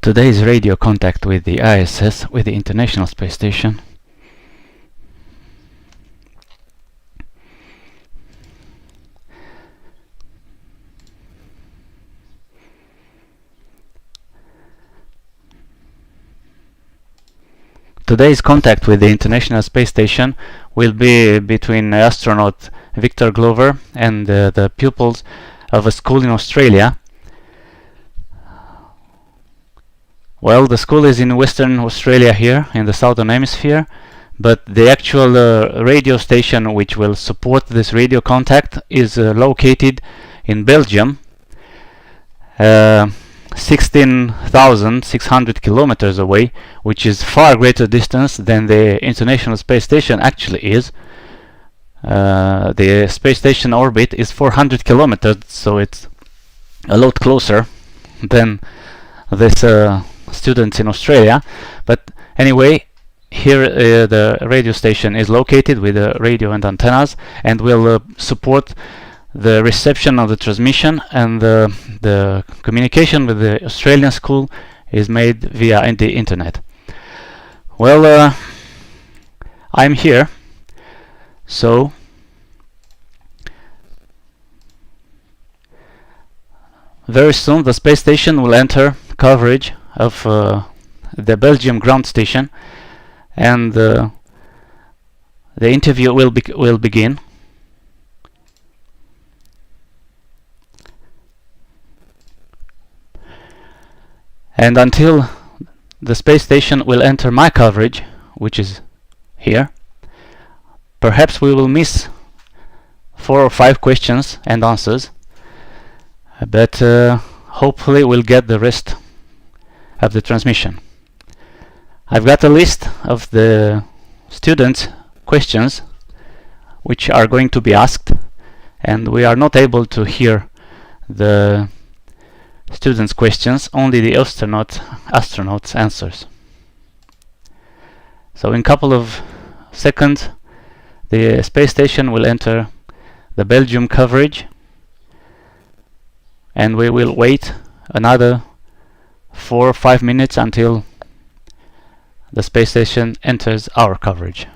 Today's radio contact with the ISS, with the International Space Station. Today's contact with the International Space Station will be between astronaut Victor Glover and the pupils of a school in Australia. Well, the school is in Western Australia here, in the Southern Hemisphere, but the actual radio station which will support this radio contact is located in Belgium, 16,600 kilometers away, which is far greater distance than the International Space Station actually is. The space station orbit is 400 kilometers, so it's a lot closer than this students in Australia. But anyway, here the radio station is located with the radio and antennas, and will support the reception of the transmission, and the communication with the Australian school is made via the internet. Well, I'm here, so very soon the space station will enter coverage of the Belgium ground station, and the interview will begin. And until the space station will enter my coverage, which is here, perhaps we will miss 4 or 5 questions and answers, but hopefully we'll get the rest of the transmission. I've got a list of the students' questions which are going to be asked, and we are not able to hear the students' questions, only the astronauts' answers. So in a couple of seconds the space station will enter the Belgium coverage, and we will wait another 4 or 5 minutes until the space station enters our coverage.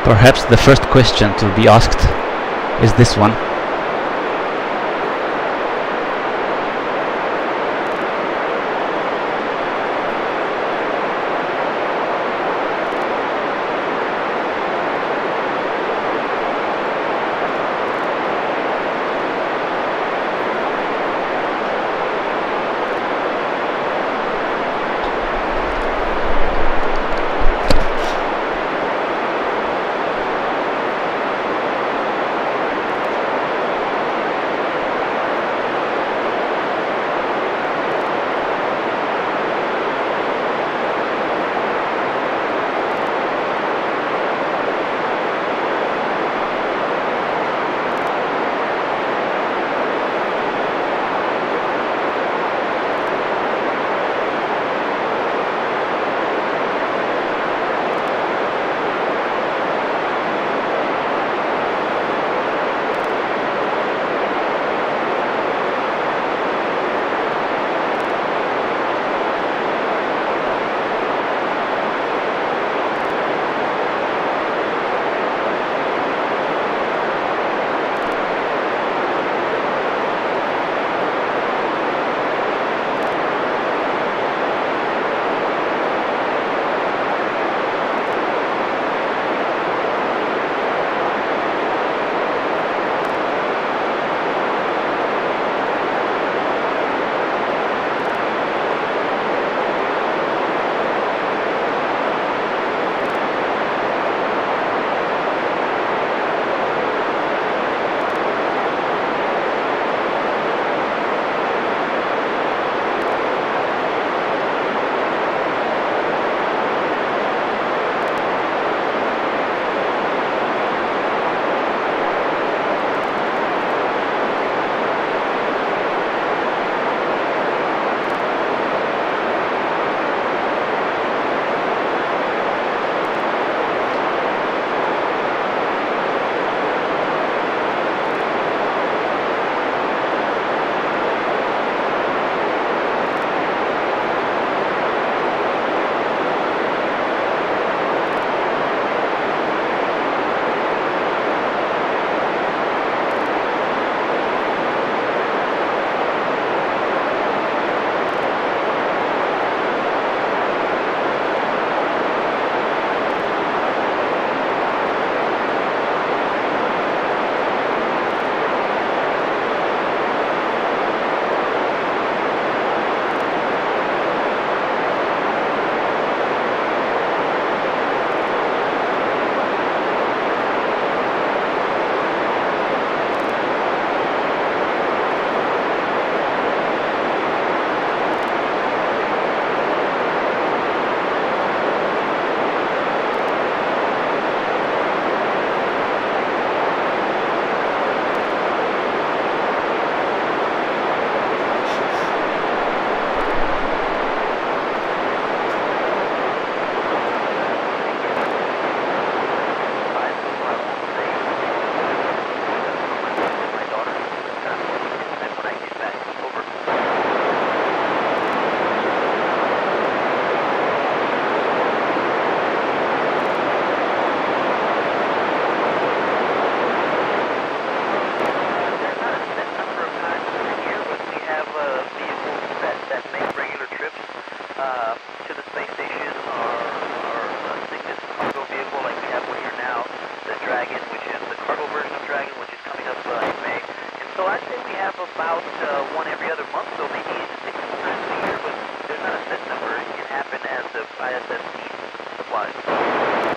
Perhaps the first question to be asked is this one.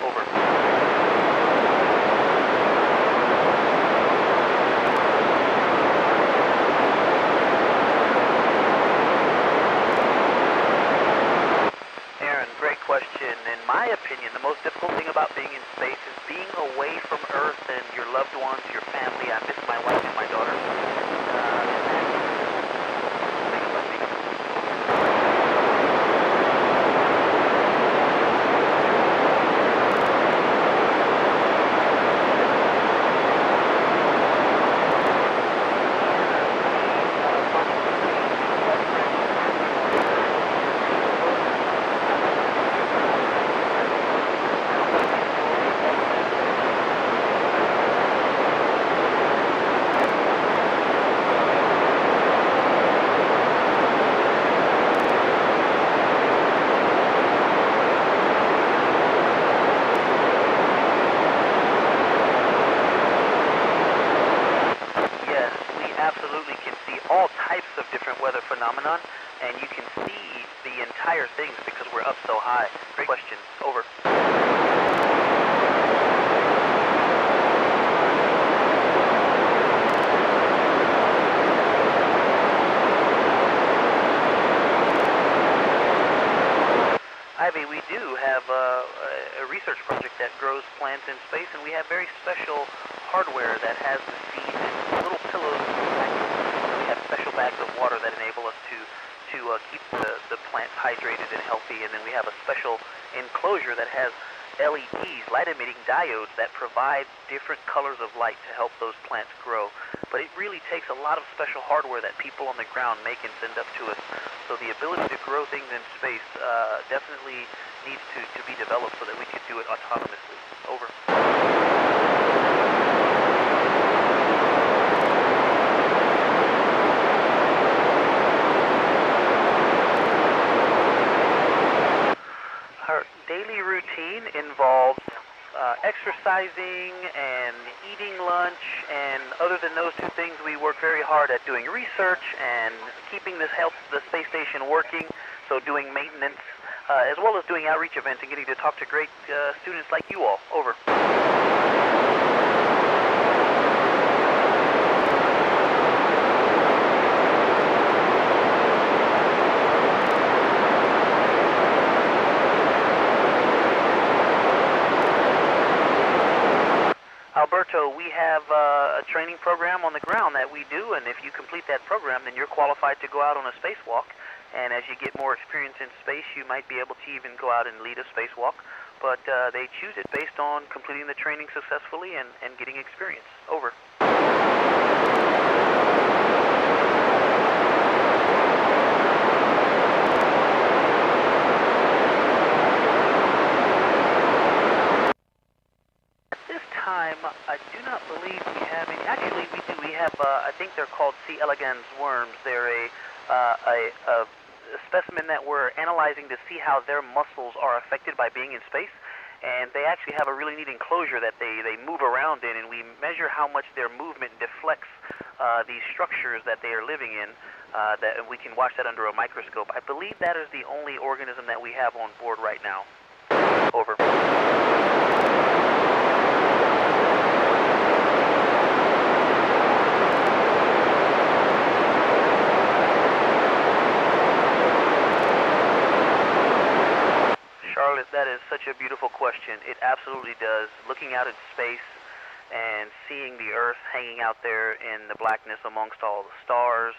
Over. Aaron, great question. In my opinion, the most difficult thing about being in space is being away from Earth and your loved ones, your family. I miss my wife and my daughter. Phenomenon, and you can see the entire things because we're up so high. Great question. Over. Ivy, we do have a research project that grows plants in space, and we have very special hardware that has the seeds and little pillows. We have special bags of water that enable us to keep the plants hydrated and healthy, and then we have a special enclosure that has LEDs, light-emitting diodes, that provide different colors of light to help those plants grow. But it really takes a lot of special hardware that people on the ground make and send up to us. So the ability to grow things in space definitely needs to be developed so that we could do it autonomously. Over. Our daily routine involves exercising and eating lunch, and other than those two things, we work very hard at doing research and keeping the space station working, so doing maintenance, as well as doing outreach events and getting to talk to great students like you all. Over. Alberto, we have a training program on the ground that we do, and if you complete that program, then you're qualified to go out on a spacewalk. And as you get more experience in space, you might be able to even go out and lead a spacewalk. But they choose it based on completing the training successfully and getting experience. Over. I do not believe we have any. Actually, we do. We have, I think they're called C. elegans worms. They're a specimen that we're analyzing to see how their muscles are affected by being in space. And they actually have a really neat enclosure that they move around in, and we measure how much their movement deflects these structures that they are living in. That we can watch that under a microscope. I believe that is the only organism that we have on board right now. Over. Charlotte, that is such a beautiful question. It absolutely does. Looking out at space and seeing the Earth hanging out there in the blackness amongst all the stars,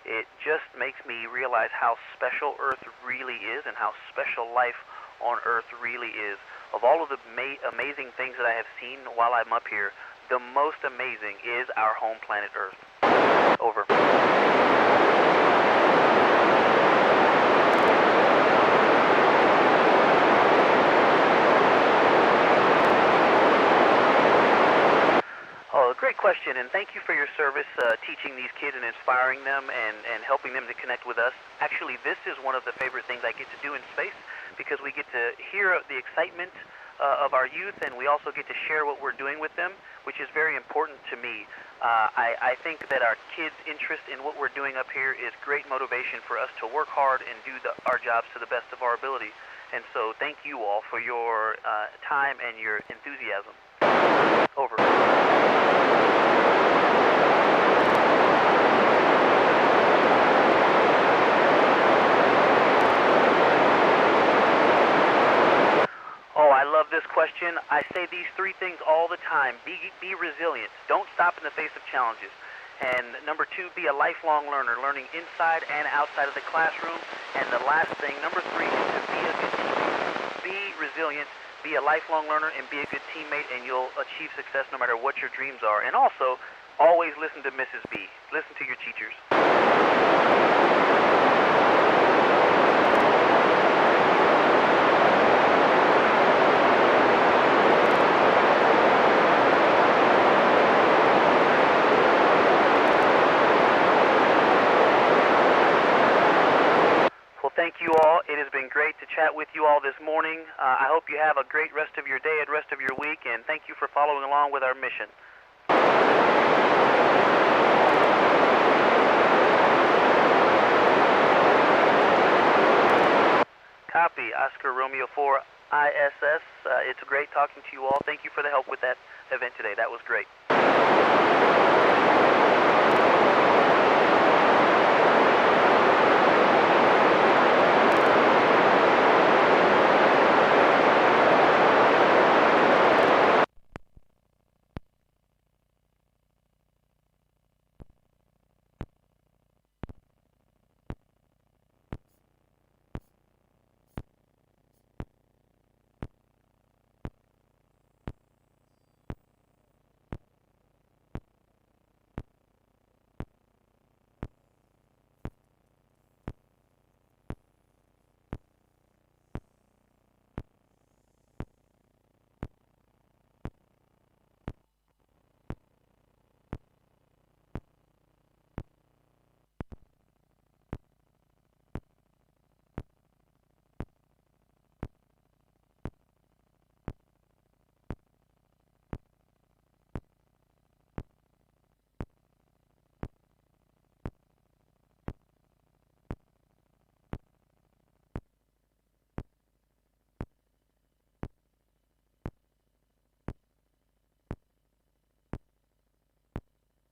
it just makes me realize how special Earth really is and how special life on Earth really is. Of all of the amazing things that I have seen while I'm up here, the most amazing is our home planet Earth. Over. Oh, great question, and thank you for your service teaching these kids and inspiring them and helping them to connect with us. Actually, this is one of the favorite things I get to do in space, because we get to hear the excitement of our youth, and we also get to share what we're doing with them, which is very important to me. I think that our kids' interest in what we're doing up here is great motivation for us to work hard and do our jobs to the best of our ability. And so thank you all for your time and your enthusiasm. Over. Oh, I love this question. I say these three things all the time. Be resilient. Don't stop in the face of challenges. And number two, be a lifelong learner, learning inside and outside of the classroom. And the last thing, number three, is to be a good teammate. Be resilient, be a lifelong learner, and be a good teammate, and you'll achieve success no matter what your dreams are. And also, always listen to Mrs. B. Listen to your teachers. Thank you all. It has been great to chat with you all this morning. I hope you have a great rest of your day and rest of your week, and thank you for following along with our mission. Copy, Oscar Romeo 4 ISS. It's great talking to you all. Thank you for the help with that event today. That was great.